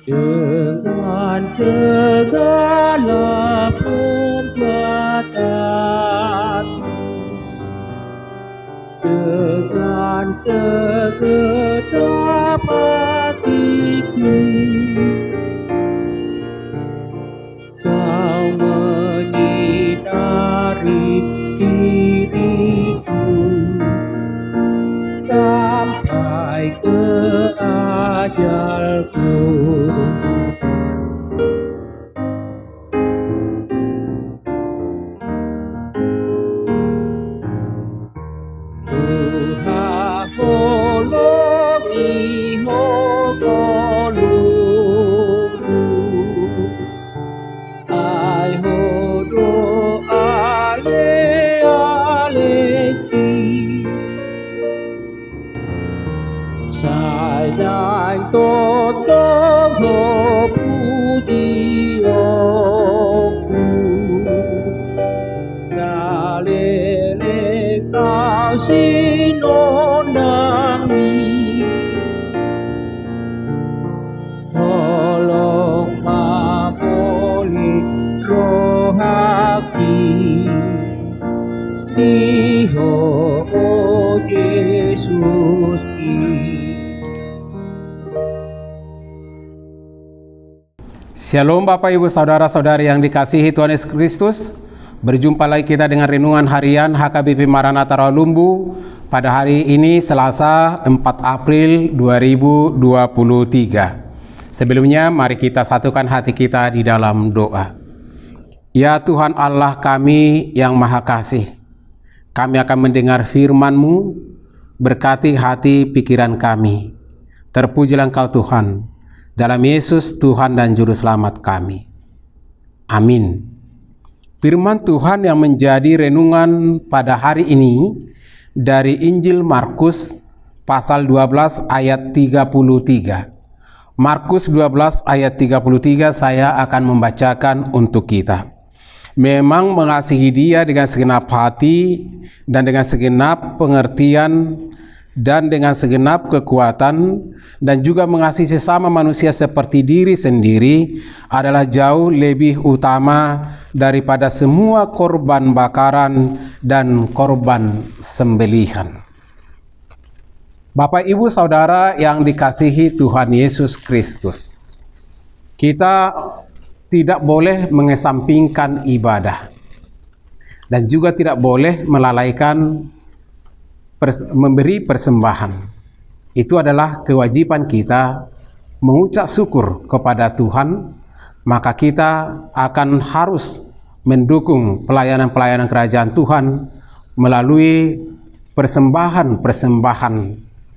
dengan segala perbuatan, dengan segenap hatiku, Kau menyinari diriku sampai ke ajalku. Tuhan tolongi tolongku, ai hodo aleki, sai đang totong ho pudioku, dalele kau sinonami, tolong mapoli rohaki, Diho oh Yesus ki. Shalom Bapak Ibu Saudara-saudari yang dikasihi Tuhan Yesus Kristus. Berjumpa lagi kita dengan renungan harian HKBP Maranatha Rawalumbu pada hari ini Selasa 4 April 2023. Sebelumnya mari kita satukan hati kita di dalam doa. Ya Tuhan Allah kami yang Maha Kasih, kami akan mendengar firman-Mu, berkati hati pikiran kami. Terpujilah Engkau Tuhan, dalam Yesus Tuhan dan Juru Selamat kami. Amin. Firman Tuhan yang menjadi renungan pada hari ini dari Injil Markus pasal 12 ayat 33. Markus 12 ayat 33 saya akan membacakan untuk kita. Memang mengasihi Dia dengan segenap hati dan dengan segenap pengertian dan dengan segenap kekuatan, dan juga mengasihi sesama manusia seperti diri sendiri adalah jauh lebih utama daripada semua korban bakaran dan korban sembelihan. Bapak Ibu Saudara yang dikasihi Tuhan Yesus Kristus, kita tidak boleh mengesampingkan ibadah dan juga tidak boleh melalaikan memberi persembahan. Itu adalah kewajiban kita mengucap syukur kepada Tuhan, maka kita akan harus mendukung pelayanan-pelayanan kerajaan Tuhan melalui persembahan-persembahan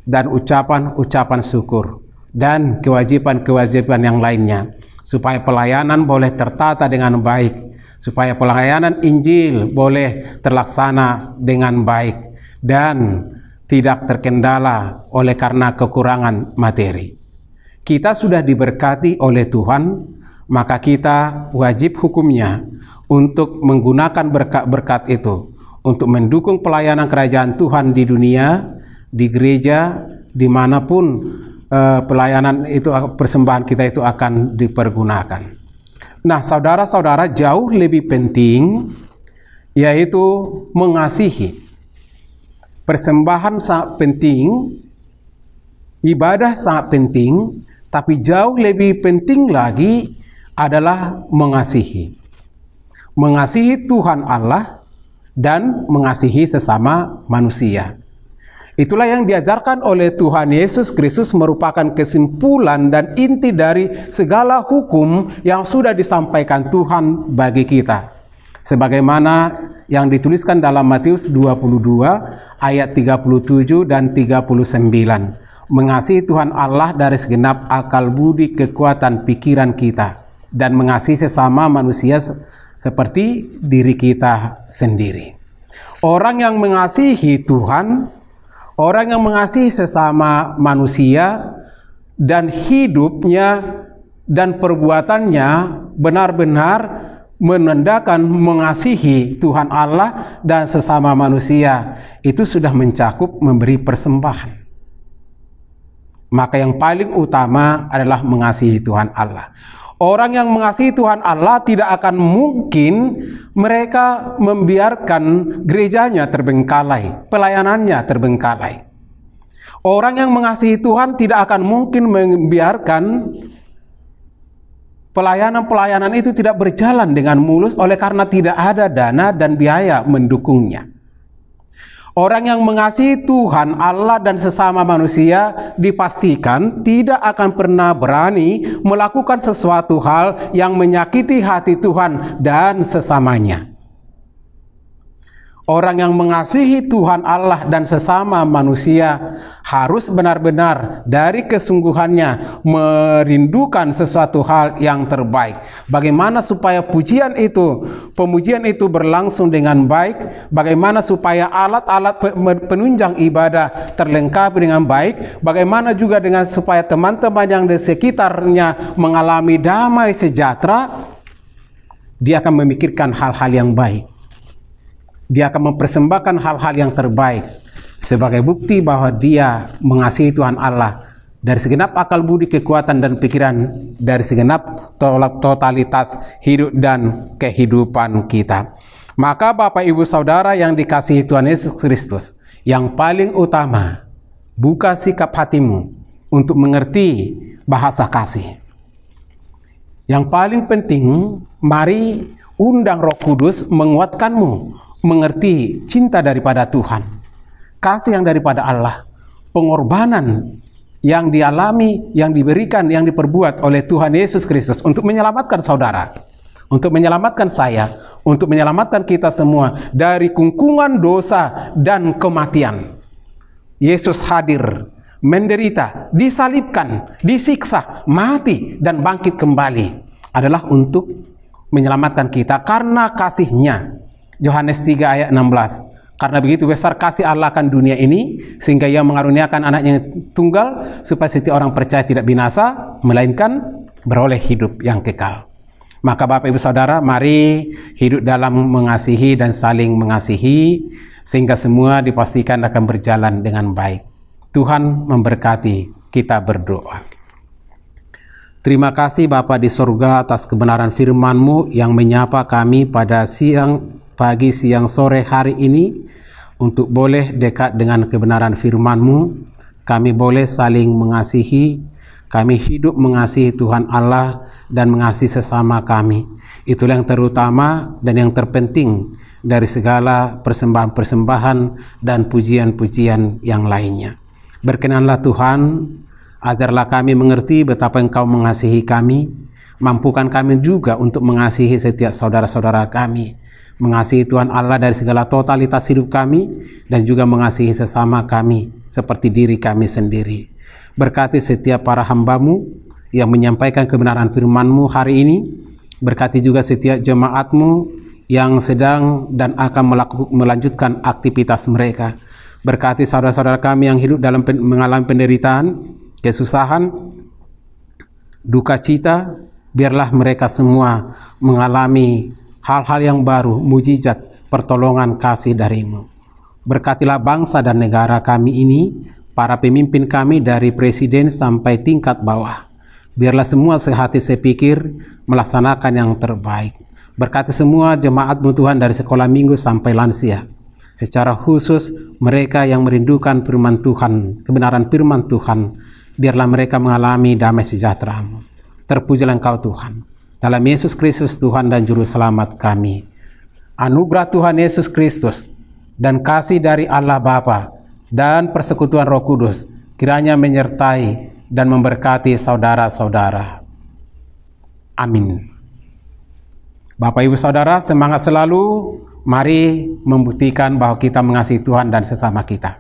dan ucapan-ucapan syukur dan kewajiban-kewajiban yang lainnya, supaya pelayanan boleh tertata dengan baik, supaya pelayanan Injil boleh terlaksana dengan baik dan tidak terkendala oleh karena kekurangan materi. Kita sudah diberkati oleh Tuhan, maka kita wajib hukumnya untuk menggunakan berkat-berkat itu untuk mendukung pelayanan kerajaan Tuhan di dunia, di gereja, dimanapun pelayanan itu, persembahan kita itu akan dipergunakan. Nah, saudara-saudara, jauh lebih penting yaitu mengasihi. Persembahan sangat penting, ibadah sangat penting, tapi jauh lebih penting lagi adalah mengasihi. Mengasihi Tuhan Allah dan mengasihi sesama manusia. Itulah yang diajarkan oleh Tuhan Yesus Kristus, merupakan kesimpulan dan inti dari segala hukum yang sudah disampaikan Tuhan bagi kita. Sebagaimana yang dituliskan dalam Matius 22 ayat 37 dan 39. Mengasihi Tuhan Allah dari segenap akal budi kekuatan pikiran kita, dan mengasihi sesama manusia seperti diri kita sendiri. Orang yang mengasihi Tuhan, orang yang mengasihi sesama manusia, dan hidupnya dan perbuatannya benar-benar menandakan mengasihi Tuhan Allah dan sesama manusia, itu sudah mencakup memberi persembahan. Maka yang paling utama adalah mengasihi Tuhan Allah. Orang yang mengasihi Tuhan Allah tidak akan mungkin mereka membiarkan gerejanya terbengkalai, pelayanannya terbengkalai. Orang yang mengasihi Tuhan tidak akan mungkin membiarkan pelayanan-pelayanan itu tidak berjalan dengan mulus oleh karena tidak ada dana dan biaya mendukungnya. Orang yang mengasihi Tuhan, Allah dan sesama manusia dipastikan tidak akan pernah berani melakukan sesuatu hal yang menyakiti hati Tuhan dan sesamanya. Orang yang mengasihi Tuhan Allah dan sesama manusia harus benar-benar dari kesungguhannya merindukan sesuatu hal yang terbaik. Bagaimana supaya pemujian itu berlangsung dengan baik, bagaimana supaya alat-alat penunjang ibadah terlengkapi dengan baik, bagaimana juga dengan supaya teman-teman yang di sekitarnya mengalami damai sejahtera. Dia akan memikirkan hal-hal yang baik. Dia akan mempersembahkan hal-hal yang terbaik sebagai bukti bahwa dia mengasihi Tuhan Allah dari segenap akal budi, kekuatan dan pikiran, dari segenap totalitas hidup dan kehidupan kita. Maka Bapak Ibu Saudara yang dikasihi Tuhan Yesus Kristus, yang paling utama, buka sikap hatimu untuk mengerti bahasa kasih. Yang paling penting, mari undang Roh Kudus menguatkanmu mengerti cinta daripada Tuhan, kasih yang daripada Allah, pengorbanan yang dialami, yang diberikan, yang diperbuat oleh Tuhan Yesus Kristus untuk menyelamatkan saudara, untuk menyelamatkan saya, untuk menyelamatkan kita semua dari kungkungan dosa dan kematian. Yesus hadir, menderita, disalibkan, disiksa, mati, dan bangkit kembali adalah untuk menyelamatkan kita karena kasih-Nya. Yohanes 3 ayat 16. Karena begitu besar kasih Allah akan dunia ini, sehingga Ia mengaruniakan anaknya tunggal, supaya setiap orang percaya tidak binasa, melainkan beroleh hidup yang kekal. Maka Bapak Ibu Saudara, mari hidup dalam mengasihi dan saling mengasihi, sehingga semua dipastikan akan berjalan dengan baik. Tuhan memberkati. Kita berdoa. Terima kasih Bapa di surga atas kebenaran firman-Mu yang menyapa kami pada pagi, siang, sore hari ini untuk boleh dekat dengan kebenaran firman-Mu. Kami boleh saling mengasihi, kami hidup mengasihi Tuhan Allah dan mengasihi sesama kami. Itulah yang terutama dan yang terpenting dari segala persembahan-persembahan dan pujian-pujian yang lainnya. Berkenanlah Tuhan, ajarlah kami mengerti betapa Engkau mengasihi kami, mampukan kami juga untuk mengasihi setiap saudara-saudara kami, mengasihi Tuhan Allah dari segala totalitas hidup kami, dan juga mengasihi sesama kami seperti diri kami sendiri. Berkati setiap para hamba-Mu yang menyampaikan kebenaran firman-Mu hari ini. Berkati juga setiap jemaat-Mu yang sedang dan akan melanjutkan aktivitas mereka. Berkati saudara-saudara kami yang hidup dalam mengalami penderitaan, kesusahan, duka cita. Biarlah mereka semua mengalami hal-hal yang baru, mujizat, pertolongan kasih dari-Mu. Berkatilah bangsa dan negara kami ini, para pemimpin kami dari presiden sampai tingkat bawah. Biarlah semua sehati sepikir melaksanakan yang terbaik. Berkati semua jemaat-Mu Tuhan dari sekolah minggu sampai lansia. Secara khusus mereka yang merindukan firman Tuhan, kebenaran firman Tuhan, biarlah mereka mengalami damai sejahtera-Mu. Terpujilah Engkau Tuhan. Dalam Yesus Kristus Tuhan dan Juru Selamat kami. Anugerah Tuhan Yesus Kristus dan kasih dari Allah Bapa dan persekutuan Roh Kudus kiranya menyertai dan memberkati saudara-saudara. Amin. Bapak Ibu Saudara, semangat selalu. Mari membuktikan bahwa kita mengasihi Tuhan dan sesama kita.